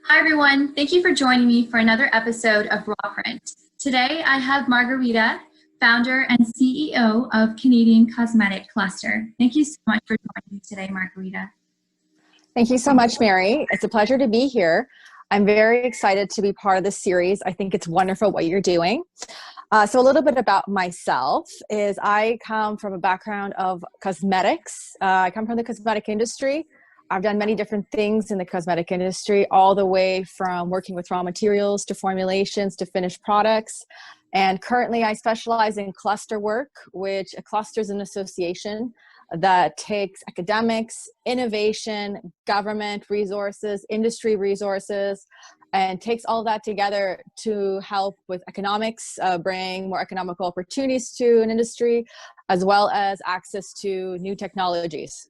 Hi, everyone. Thank you for joining me for another episode of Raw Print. Today, I have Margarita, founder and CEO of Canadian Cosmetic Cluster. Thank you so much for joining me today, Margarita. Thank you so much, Mary. It's a pleasure to be here. I'm very excited to be part of this series. I think it's wonderful what you're doing. So a little bit about myself is I come from a background of cosmetics. I come from the cosmetic industry. I've done many different things in the cosmetic industry, all the way from working with raw materials to formulations to finished products. And currently I specialize in cluster work, which a cluster is an association that takes academics, innovation, government resources, industry resources, and takes all that together to help with economics, bring more economical opportunities to an industry, as well as access to new technologies.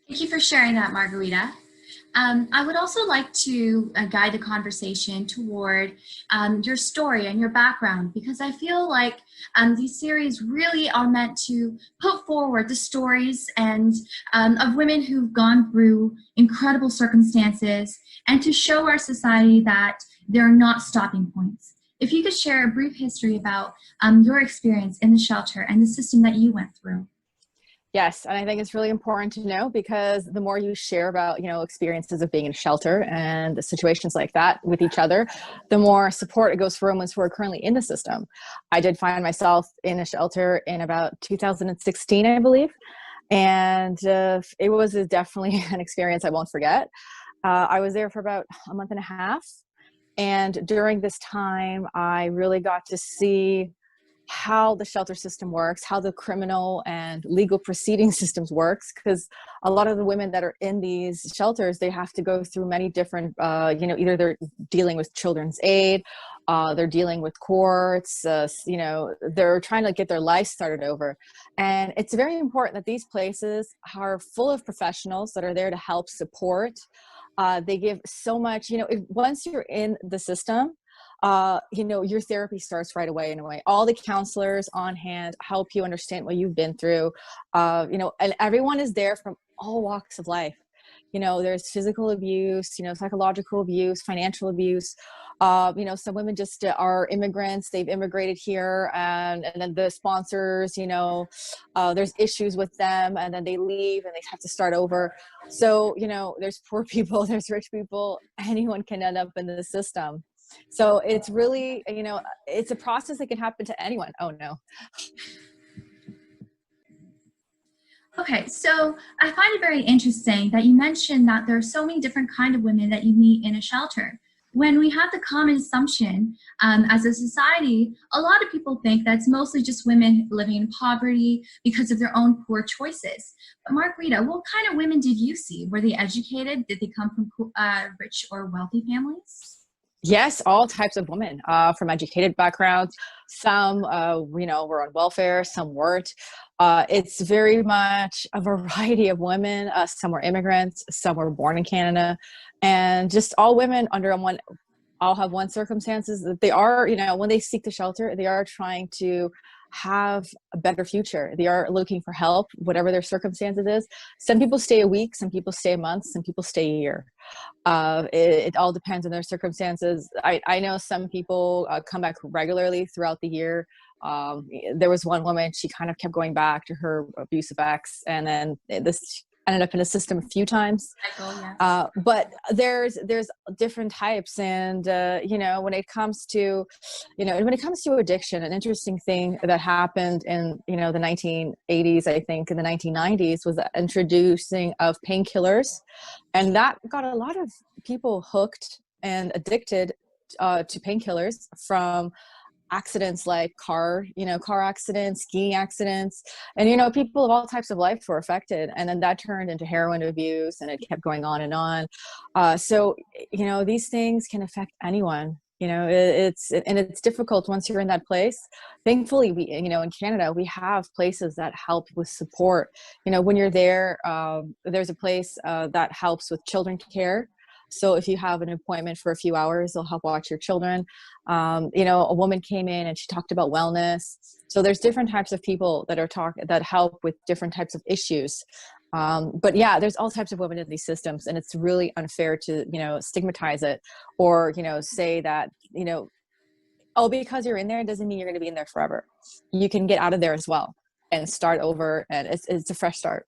Thank you for sharing that, Margarita. I would also like to guide the conversation toward your story and your background, because I feel like these series really are meant to put forward the stories and of women who've gone through incredible circumstances and to show our society that there are not stopping points. If you could share a brief history about your experience in the shelter and the system that you went through. Yes, and I think it's really important to know, because the more you share about, experiences of being in a shelter and situations like that with each other, the more support it goes for women who are currently in the system. I did find myself in a shelter in about 2016, I believe, and it was definitely an experience I won't forget. I was there for about a month and a half, and during this time, I really got to see how the shelter system works, how the criminal and legal proceeding systems works, because a lot of the women that are in these shelters, they have to go through many different, either they're dealing with children's aid, they're dealing with courts, they're trying to get their life started over. And it's very important that these places are full of professionals that are there to help support. They give so much, once you're in the system, your therapy starts right away in a way. All the counselors on hand help you understand what you've been through, and everyone is there from all walks of life. There's physical abuse, psychological abuse, financial abuse. Some women just are immigrants. They've immigrated here, and then the sponsors, there's issues with them, and then they leave and they have to start over. So, there's poor people, there's rich people, anyone can end up in the system. So it's really, it's a process that can happen to anyone. Oh no. Okay, so I find it very interesting that you mentioned that there are so many different kinds of women that you meet in a shelter. When we have the common assumption as a society, a lot of people think that it's mostly just women living in poverty because of their own poor choices. But Margarita, what kind of women did you see? Were they educated? Did they come from rich or wealthy families? Yes, all types of women from educated backgrounds. Some, were on welfare, some weren't. It's very much a variety of women. Some were immigrants, some were born in Canada, and just all women under one, all have one circumstances that they are, when they seek the shelter, they are trying to have a better future. They are looking for help, whatever their circumstances is. Some people stay a week, some people stay a month, some people stay a year. It all depends on their circumstances. I know some people come back regularly throughout the year. There was one woman, she kind of kept going back to her abusive ex, and then this ended up in a system a few times. But there's different types, and when it comes to addiction, an interesting thing that happened in the 1980s, I think in the 1990s, was the introducing of painkillers, and that got a lot of people hooked and addicted to painkillers from accidents like car accidents, skiing accidents, and people of all types of life were affected, and then that turned into heroin abuse, and it kept going on and on. So these things can affect anyone. It's difficult once you're in that place. Thankfully, we in Canada, we have places that help with support. When you're there, there's a place that helps with children care. So if you have an appointment for a few hours, they'll help watch your children. A woman came in and she talked about wellness. So there's different types of people that help with different types of issues. But yeah, there's all types of women in these systems, and it's really unfair to, stigmatize it, or, say that, oh, because you're in there, it doesn't mean you're going to be in there forever. You can get out of there as well and start over, and it's a fresh start.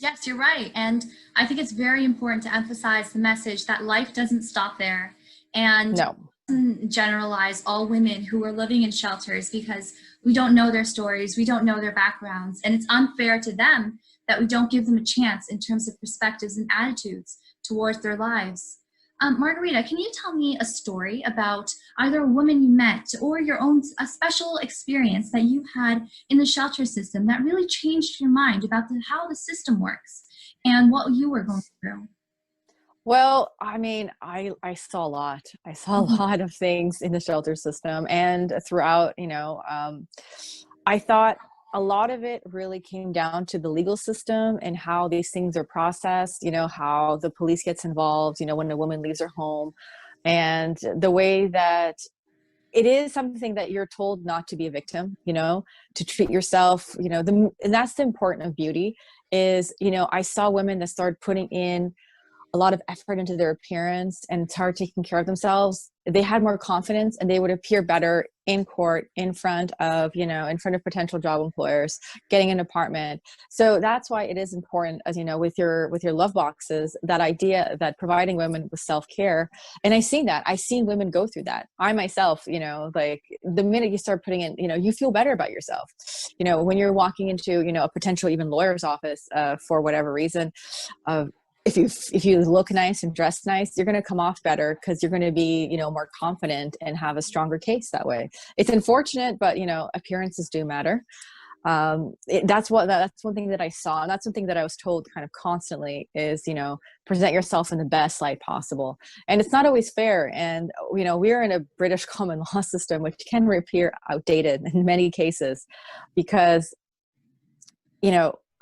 Yes, you're right. And I think it's very important to emphasize the message that life doesn't stop there. And No. generalize all women who are living in shelters, because we don't know their stories, we don't know their backgrounds, and it's unfair to them that we don't give them a chance in terms of perspectives and attitudes towards their lives. Margarita, can you tell me a story about either a woman you met or your own a special experience that you had in the shelter system that really changed your mind about how the system works and what you were going through? Well, I mean, I saw a lot. I saw a lot of things in the shelter system and throughout, I thought a lot of it really came down to the legal system and how these things are processed, how the police gets involved, when a woman leaves her home, and the way that it is something that you're told not to be a victim, to treat yourself, and that's the important of beauty is, I saw women that started putting in a lot of effort into their appearance and start taking care of themselves. They had more confidence and they would appear better in court, in front of potential job employers, getting an apartment. So that's why it is important, as with your love boxes, that idea that providing women with self-care. And I've seen women go through that. I myself, like the minute you start putting in, you feel better about yourself. When you're walking into, a potential even lawyer's office for whatever reason, if you look nice and dress nice, you're going to come off better because you're going to be, more confident and have a stronger case that way. It's unfortunate, but, appearances do matter. That's one thing that I saw. And that's one thing that I was told kind of constantly is, present yourself in the best light possible. And it's not always fair. And, we're in a British common law system, which can appear outdated in many cases because,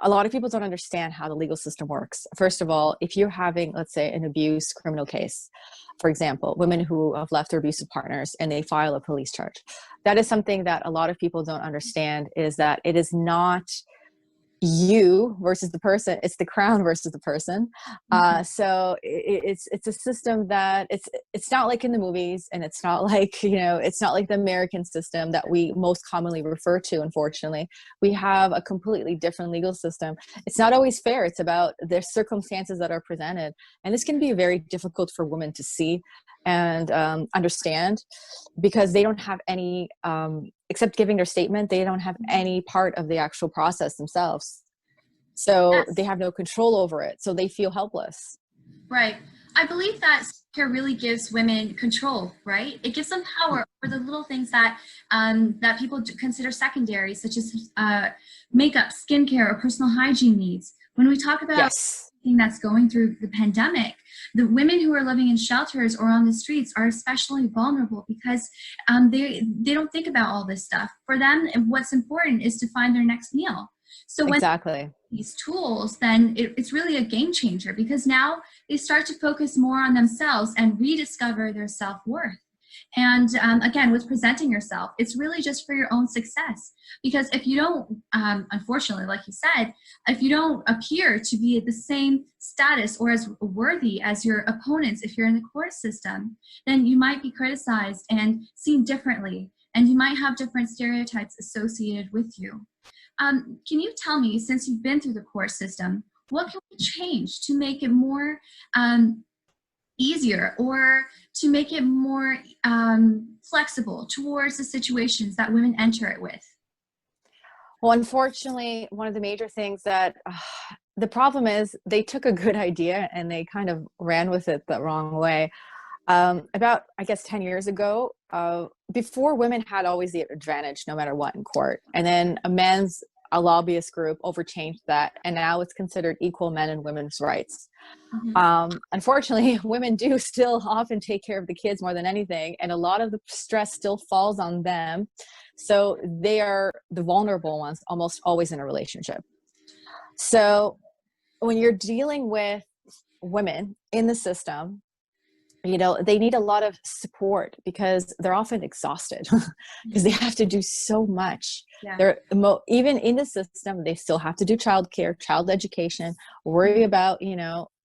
a lot of people don't understand how the legal system works. First of all, if you're having, let's say, an abuse criminal case, for example, women who have left their abusive partners and they file a police charge, that is something that a lot of people don't understand, is that it is not you versus the person, it's the crown versus the person. So it's a system that it's not like in the movies, and it's not like it's not like the American system that we most commonly refer to. Unfortunately, we have a completely different legal system. It's not always fair. It's about the circumstances that are presented, and this can be very difficult for women to see and understand, because they don't have any except giving their statement, they don't have any part of the actual process themselves. So Yes. they have no control over it. So they feel helpless. Right. I believe that self-care really gives women control, right? It gives them power over the little things that that people consider secondary, such as makeup, skincare, or personal hygiene needs. When we talk about Yes, everything that's going through the pandemic, the women who are living in shelters or on the streets are especially vulnerable because they don't think about all this stuff. For them, what's important is to find their next meal. So when exactly. these tools, then it's really a game changer, because now they start to focus more on themselves and rediscover their self-worth. And again, with presenting yourself, it's really just for your own success. Because if you don't, unfortunately, like you said, if you don't appear to be at the same status or as worthy as your opponents, if you're in the court system, then you might be criticized and seen differently. And you might have different stereotypes associated with you. Can you tell me, since you've been through the court system, what can we change to make it more easier, or to make it more flexible towards the situations that women enter it with? Well, unfortunately, one of the major things that the problem is they took a good idea and they kind of ran with it the wrong way. About, I guess, 10 years ago, before, women had always the advantage no matter what in court. And then a lobbyist group overchanged that. And now it's considered equal men and women's rights. Unfortunately, women do still often take care of the kids more than anything. And a lot of the stress still falls on them. So they are the vulnerable ones almost always in a relationship. So when you're dealing with women in the system, they need a lot of support because they're often exhausted because they have to do so much. Yeah. They're even in the system, they still have to do childcare, child education, worry about,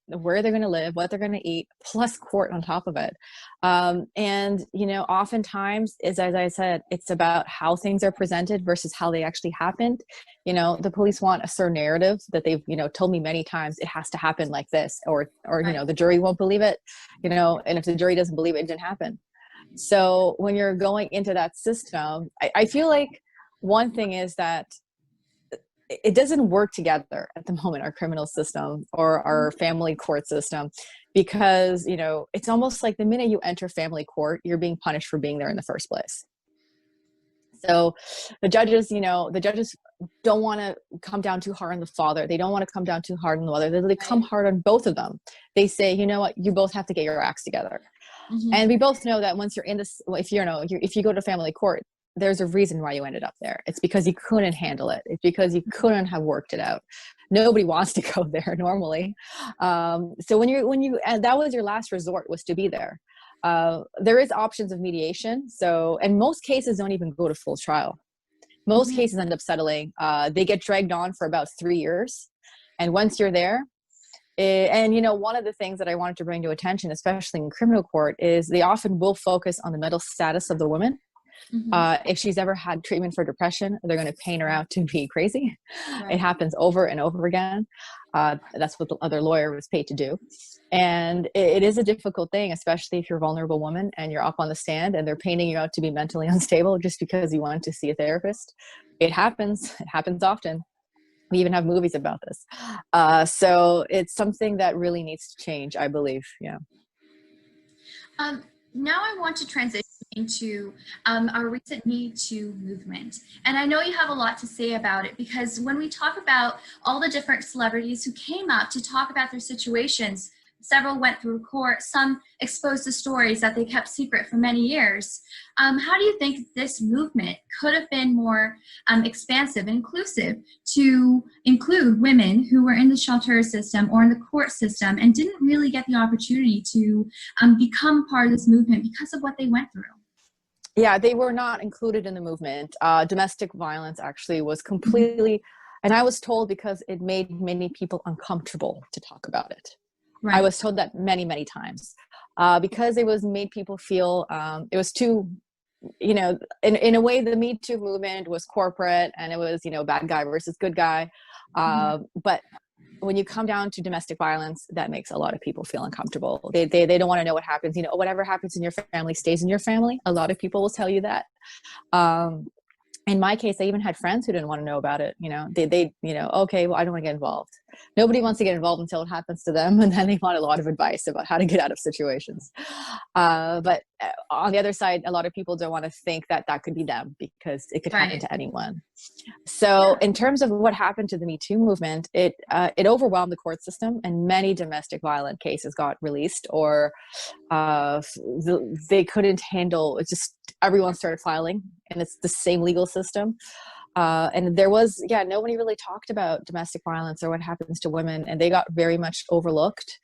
where they're going to live, what they're going to eat, plus court on top of it. And, oftentimes, as I said, it's about how things are presented versus how they actually happened. The police want a certain narrative that they've, told me many times, it has to happen like this, or, Right. the jury won't believe it, and if the jury doesn't believe it, it didn't happen. So when you're going into that system, I feel like one thing is that it doesn't work together at the moment, our criminal system or our family court system, because, it's almost like the minute you enter family court, you're being punished for being there in the first place. So the judges don't want to come down too hard on the father. They don't want to come down too hard on the mother. They come hard on both of them. They say, you know what, you both have to get your acts together. Mm-hmm. And we both know that once you're in this, if you go to family court, there's a reason why you ended up there. It's because you couldn't handle it. It's because you couldn't have worked it out. Nobody wants to go there normally. So and that was your last resort, was to be there. There is options of mediation. So, and most cases don't even go to full trial. Most cases end up settling. They get dragged on for about 3 years. And once you're there, and one of the things that I wanted to bring to attention, especially in criminal court, is they often will focus on the mental status of the woman. If she's ever had treatment for depression, they're going to paint her out to be crazy. It happens over and over again. That's what the other lawyer was paid to do. And it is a difficult thing, especially if you're a vulnerable woman and you're up on the stand and they're painting you out to be mentally unstable just because you want to see a therapist. It happens. It happens often. We even have movies about this. So it's something that really needs to change, I believe. Yeah. Now I want to transition into our recent Me Too movement. And I know you have a lot to say about it, because when we talk about all the different celebrities who came up to talk about their situations, several went through court, some exposed the stories that they kept secret for many years. How do you think this movement could have been more expansive and inclusive to include women who were in the shelter system or in the court system and didn't really get the opportunity to become part of this movement because of what they went through? Yeah, they were not included in the movement. Domestic violence actually was completely, and I was told because it made many people uncomfortable to talk about it. Right. I was told that many, many times because it was made people feel it was too, in a way, the Me Too movement was corporate and it was, bad guy versus good guy. But when you come down to domestic violence, that makes a lot of people feel uncomfortable. They don't want to know what happens. Whatever happens in your family stays in your family. A lot of people will tell you that. In my case, I even had friends who didn't want to know about it. Okay, well, I don't want to get involved. Nobody wants to get involved until it happens to them. And then they want a lot of advice about how to get out of situations. But on the other side, a lot of people don't want to think that that could be them because it could happen to anyone. So in terms of what happened to the Me Too movement, it overwhelmed the court system and many domestic violent cases got released or they couldn't handle it. Just everyone started filing and it's the same legal system. And there was, nobody really talked about domestic violence or what happens to women, and they got very much overlooked.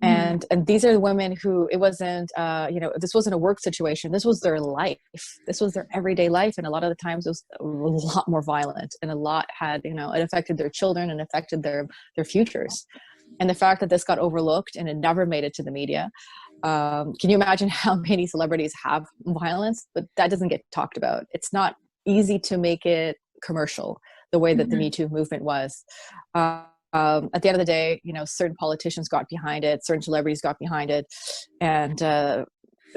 And these are the women who, it wasn't, this wasn't a work situation. This was their life. This was their everyday life. And a lot of the times it was a lot more violent, and a lot had, it affected their children and affected their futures. And the fact that this got overlooked and it never made it to the media. Can you imagine how many celebrities have violence? But that doesn't get talked about. It's not easy to make it commercial the way that the Me Too movement was. At the end of the day, certain politicians got behind it, certain celebrities got behind it. And,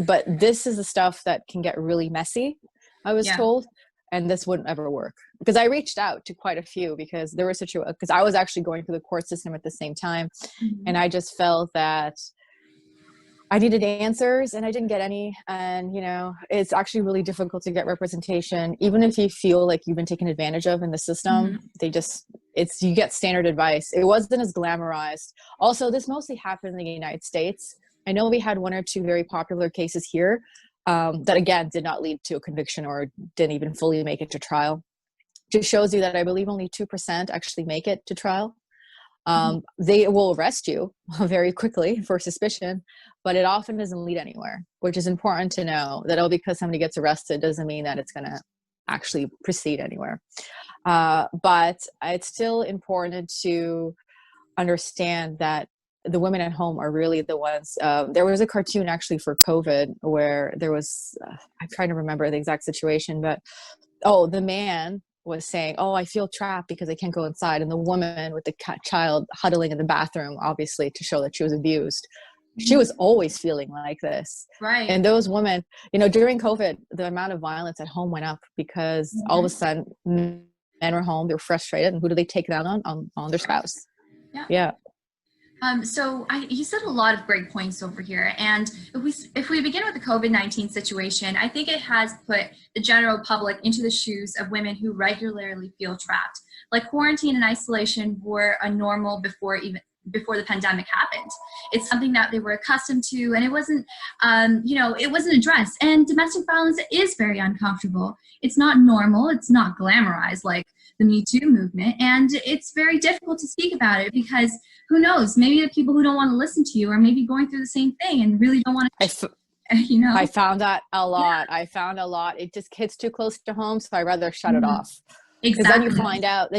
but this is the stuff that can get really messy, I was told. And this wouldn't ever work, because I reached out to quite a few, because there were because I was actually going through the court system at the same time. And I just felt that I needed answers and I didn't get any. And, it's actually really difficult to get representation, even if you feel like you've been taken advantage of in the system. You get standard advice. It wasn't as glamorized. Also, this mostly happened in the United States. I know we had one or two very popular cases here that, again, did not lead to a conviction or didn't even fully make it to trial. Just shows you that I believe only 2% actually make it to trial. They will arrest you very quickly for suspicion, but it often doesn't lead anywhere, which is important to know, that because somebody gets arrested doesn't mean that it's going to actually proceed anywhere. But it's still important to understand that the women at home are really the ones. There was a cartoon actually for COVID where there was, I'm trying to remember the exact situation, but the man was saying, I feel trapped because I can't go inside. And the woman with the child huddling in the bathroom, obviously to show that she was abused. She was always feeling like this. Right. And those women, during COVID, the amount of violence at home went up because all of a sudden men were home, they were frustrated. And who do they take that on their spouse? Yeah. So you said a lot of great points over here. And if we begin with the COVID-19 situation, I think it has put the general public into the shoes of women who regularly feel trapped. Like quarantine and isolation were a normal before the pandemic happened. It's something that they were accustomed to, and it wasn't, it wasn't addressed. And domestic violence is very uncomfortable. It's not normal. It's not glamorized like the Me Too movement. And it's very difficult to speak about it because who knows, maybe the people who don't want to listen to you are maybe going through the same thing and really don't want to, I found that a lot. Yeah. I found a lot. It just hits too close to home. So I rather shut it off. Because then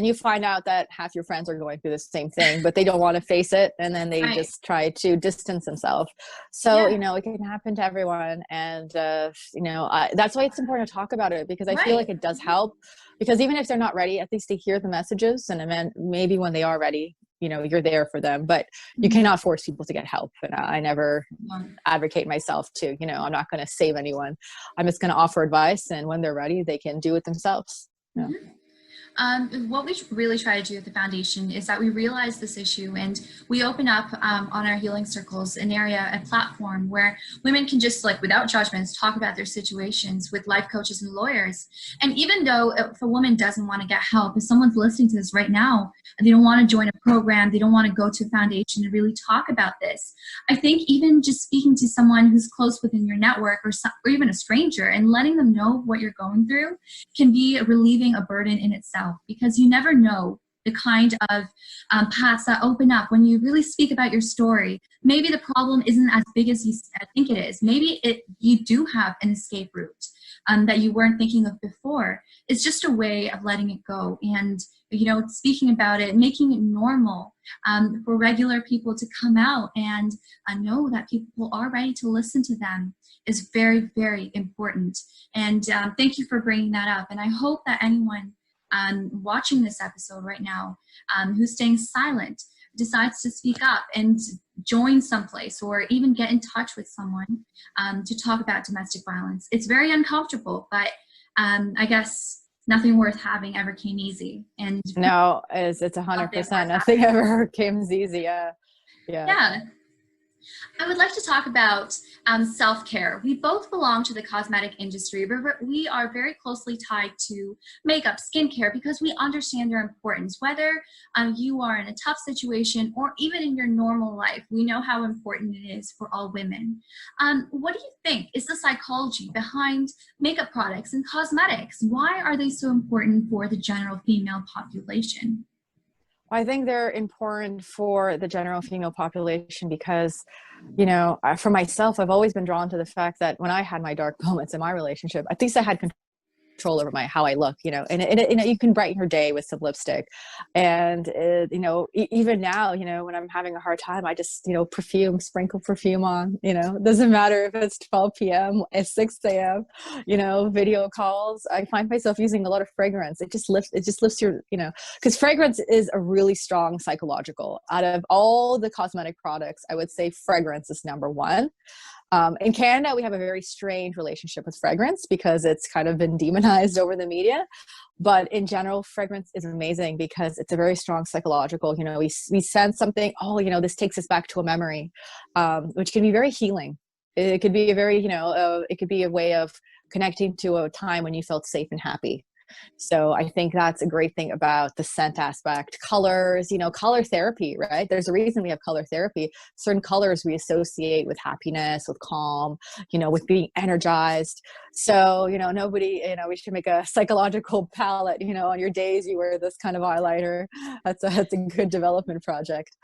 you find out that half your friends are going through the same thing, but they don't want to face it. And then they just try to distance themselves. So, it can happen to everyone. And, that's why it's important to talk about it, because I feel like it does help, because even if they're not ready, at least they hear the messages, and then maybe when they are ready, you're there for them. But you cannot force people to get help. And I never advocate myself to, I'm not going to save anyone. I'm just going to offer advice. And when they're ready, they can do it themselves. Yeah. What we really try to do at the foundation is that we realize this issue, and we open up on our healing circles a platform where women can just, without judgments, talk about their situations with life coaches and lawyers. And even though if a woman doesn't want to get help, if someone's listening to this right now and they don't want to join a program, they don't want to go to a foundation and really talk about this, I think even just speaking to someone who's close within your network or even a stranger and letting them know what you're going through can be relieving a burden in itself. Because you never know the kind of paths that open up when you really speak about your story. Maybe the problem isn't as big as you think it is. Maybe you do have an escape route that you weren't thinking of before. It's just a way of letting it go and, speaking about it, making it normal for regular people to come out and know that people are ready to listen to them is very, very important. And thank you for bringing that up. And I hope that anyone watching this episode right now who's staying silent decides to speak up and join someplace or even get in touch with someone to talk about domestic violence. It's very uncomfortable, but I guess nothing worth having ever came easy. And no, it's 100%. Nothing ever came easy. Yeah. I would like to talk about self-care. We both belong to the cosmetic industry, but we are very closely tied to makeup, skincare, because we understand their importance. Whether you are in a tough situation or even in your normal life, we know how important it is for all women. What do you think is the psychology behind makeup products and cosmetics? Why are they so important for the general female population? I think they're important for the general female population because, for myself, I've always been drawn to the fact that when I had my dark moments in my relationship, at least I had control over how I look, and you can brighten your day with some lipstick. And, even now, when I'm having a hard time, I just, sprinkle perfume on, doesn't matter if it's 12 p.m. at 6 a.m., video calls. I find myself using a lot of fragrance. It just lifts your, because fragrance is a really strong psychological. Out of all the cosmetic products, I would say fragrance is number one. In Canada, we have a very strange relationship with fragrance because it's kind of been demonized over the media. But in general, fragrance is amazing because it's a very strong psychological, we sense something, this takes us back to a memory, which can be very healing. It could be a very, it could be a way of connecting to a time when you felt safe and happy. So I think that's a great thing about the scent aspect. Colors, color therapy, right? There's a reason we have color therapy. Certain colors we associate with happiness, with calm, with being energized. So, nobody, we should make a psychological palette, on your days you wear this kind of eyeliner. That's a good development project.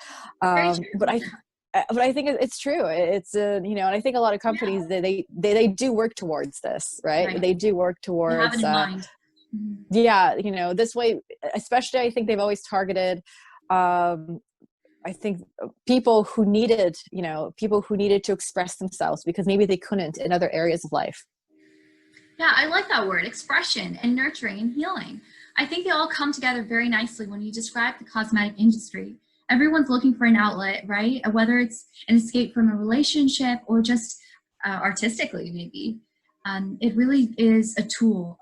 Very true. But I think it's true. It's and I think a lot of companies Yeah. they do work towards this, right? Right. They do work You have it towards in mind. Mhm. yeah, this way. Especially, I think they've always targeted. Um, I think people who needed to express themselves because maybe they couldn't in other areas of life. Yeah, I like that word, expression and nurturing and healing. I think they all come together very nicely when you describe the cosmetic industry. Everyone's looking for an outlet, right? Whether it's an escape from a relationship or just artistically, maybe. It really is a tool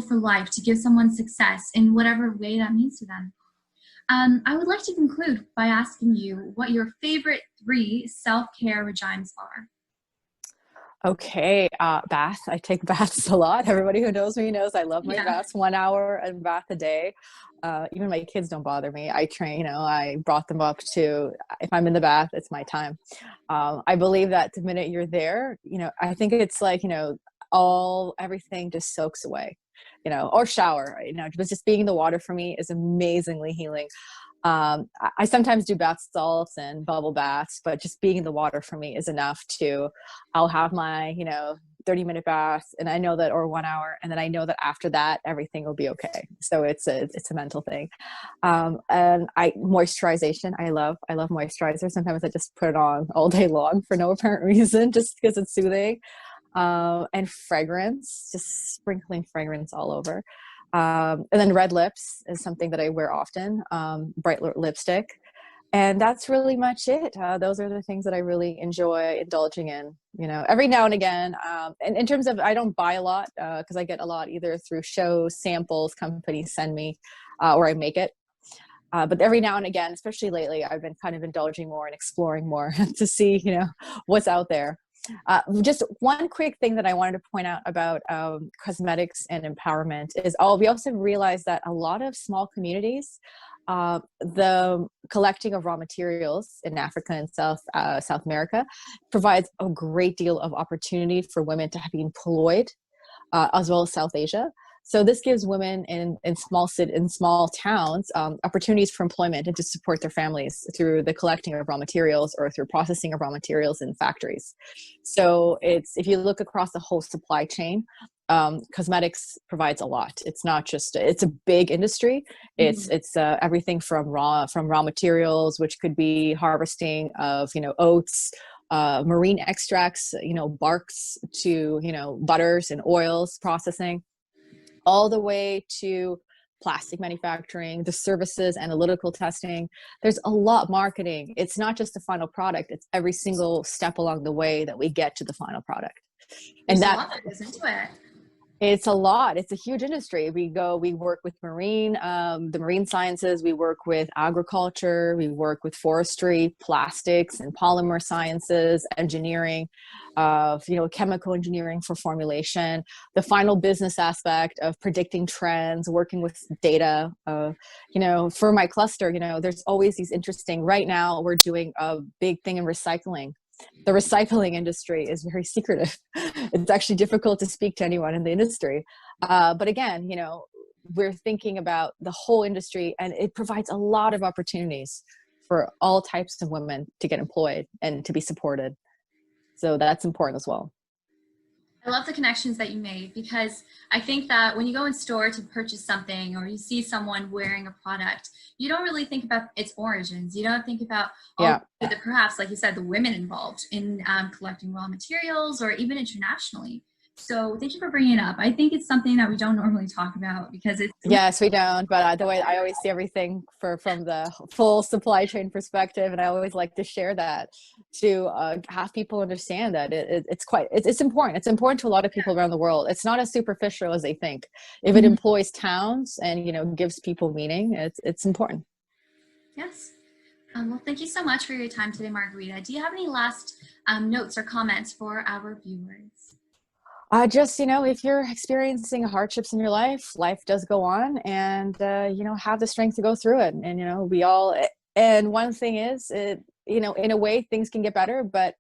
for life to give someone success in whatever way that means to them. I would like to conclude by asking you what your favorite 3 self-care regimes are. Okay, bath. I take baths a lot. Everybody who knows me knows I love my Yeah. baths. 1 hour and bath a day. Even my kids don't bother me. I train, I brought them up to, if I'm in the bath, it's my time. I believe that the minute you're there, I think it's like, everything just soaks away, or shower, but just being in the water for me is amazingly healing. I sometimes do bath salts and bubble baths, but just being in the water for me is enough I'll have my, 30-minute bath and I know that, or 1 hour. And then I know that after that, everything will be okay. So it's a mental thing. And moisturization. I love moisturizer. Sometimes I just put it on all day long for no apparent reason, just because it's soothing. And fragrance, just sprinkling fragrance all over. And then red lips is something that I wear often, bright lipstick. And that's really much it. Those are the things that I really enjoy indulging in, every now and again. And in terms of, I don't buy a lot because I get a lot either through shows, samples, companies send me, or I make it. But every now and again, especially lately, I've been kind of indulging more and exploring more to see, what's out there. Just one quick thing that I wanted to point out about cosmetics and empowerment is we also realize that a lot of small communities, the collecting of raw materials in Africa and South America provides a great deal of opportunity for women to be employed, as well as South Asia. So this gives women in small towns opportunities for employment and to support their families through the collecting of raw materials or through processing of raw materials in factories. So if you look across the whole supply chain, cosmetics provides a lot. It's not just, it's a big industry. It's everything from raw materials, which could be harvesting of, oats, marine extracts, barks, to, butters and oils processing, all the way to plastic manufacturing, the services, analytical testing. There's a lot marketing. It's not just the final product. It's every single step along the way that we get to the final product. There's a lot that goes into it. It's a lot. It's a huge industry. We work with the marine sciences. We work with agriculture. We work with forestry, plastics and polymer sciences, engineering, chemical engineering for formulation, the final business aspect of predicting trends, working with data. For my cluster, there's always these interesting, right now we're doing a big thing in recycling. The recycling industry is very secretive. It's actually difficult to speak to anyone in the industry. But again, we're thinking about the whole industry, and it provides a lot of opportunities for all types of women to get employed and to be supported. So that's important as well. I love the connections that you made, because I think that when you go in store to purchase something or you see someone wearing a product, you don't really think about its origins. You don't think about perhaps, like you said, the women involved in collecting raw materials or even internationally. So thank you for bringing it up. I think it's something that we don't normally talk about because it's... Yes, we don't. But the way I always see everything from the full supply chain perspective, and I always like to share that to have people understand that it's important. It's important to a lot of people around the world. It's not as superficial as they think. If it employs towns and gives people meaning, it's important. Yes. Well, thank you so much for your time today, Margarita. Do you have any last notes or comments for our viewers? Just, if you're experiencing hardships in your life, life does go on, and, have the strength to go through it. And, we all, and one thing is, in a way, things can get better, but,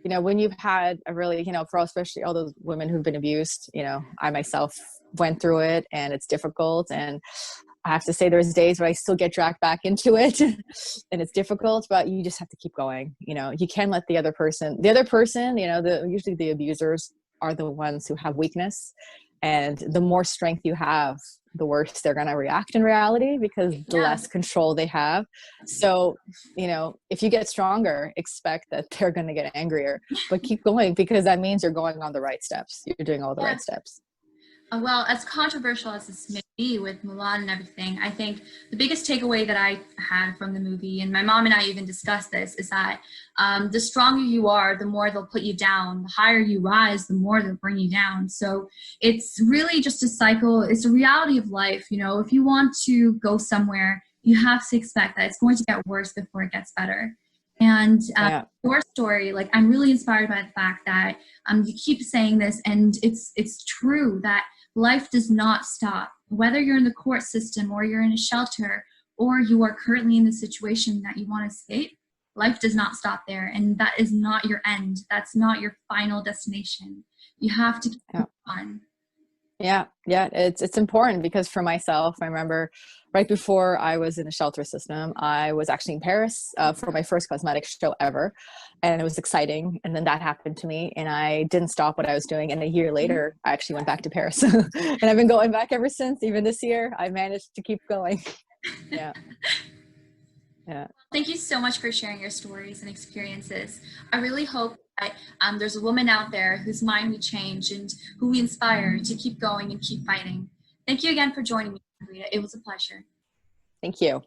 when you've had a really, for especially all those women who've been abused, I myself went through it, and it's difficult. And I have to say there's days where I still get dragged back into it and it's difficult, but you just have to keep going. You can let the other person, usually the abusers are the ones who have weakness. And the more strength you have, the worse they're going to react in reality, because the Yeah. less control they have. So, if you get stronger, expect that they're going to get angrier, but keep going, because that means you're going on the right steps. You're doing all the Yeah. right steps. Well, as controversial as this may be with Mulan and everything, I think the biggest takeaway that I had from the movie, and my mom and I even discussed this, is that the stronger you are, the more they'll put you down. The higher you rise, the more they'll bring you down. So it's really just a cycle. It's a reality of life. If you want to go somewhere, you have to expect that it's going to get worse before it gets better. And Yeah. your story, like, I'm really inspired by the fact that you keep saying this, and it's true that life does not stop. Whether you're in the court system, or you're in a shelter, or you are currently in the situation that you want to escape, life does not stop there. And that is not your end. That's not your final destination. You have to keep on. Yeah, it's important, because for myself, I remember right before I was in the shelter system, I was actually in Paris for my first cosmetic show ever, and it was exciting. And then that happened to me, and I didn't stop what I was doing. And a year later, I actually went back to Paris, and I've been going back ever since. Even this year, I managed to keep going. Yeah, yeah. Thank you so much for sharing your stories and experiences. I really hope that there's a woman out there whose mind we change and who we inspire to keep going and keep fighting. Thank you again for joining me, Margarita. It was a pleasure. Thank you.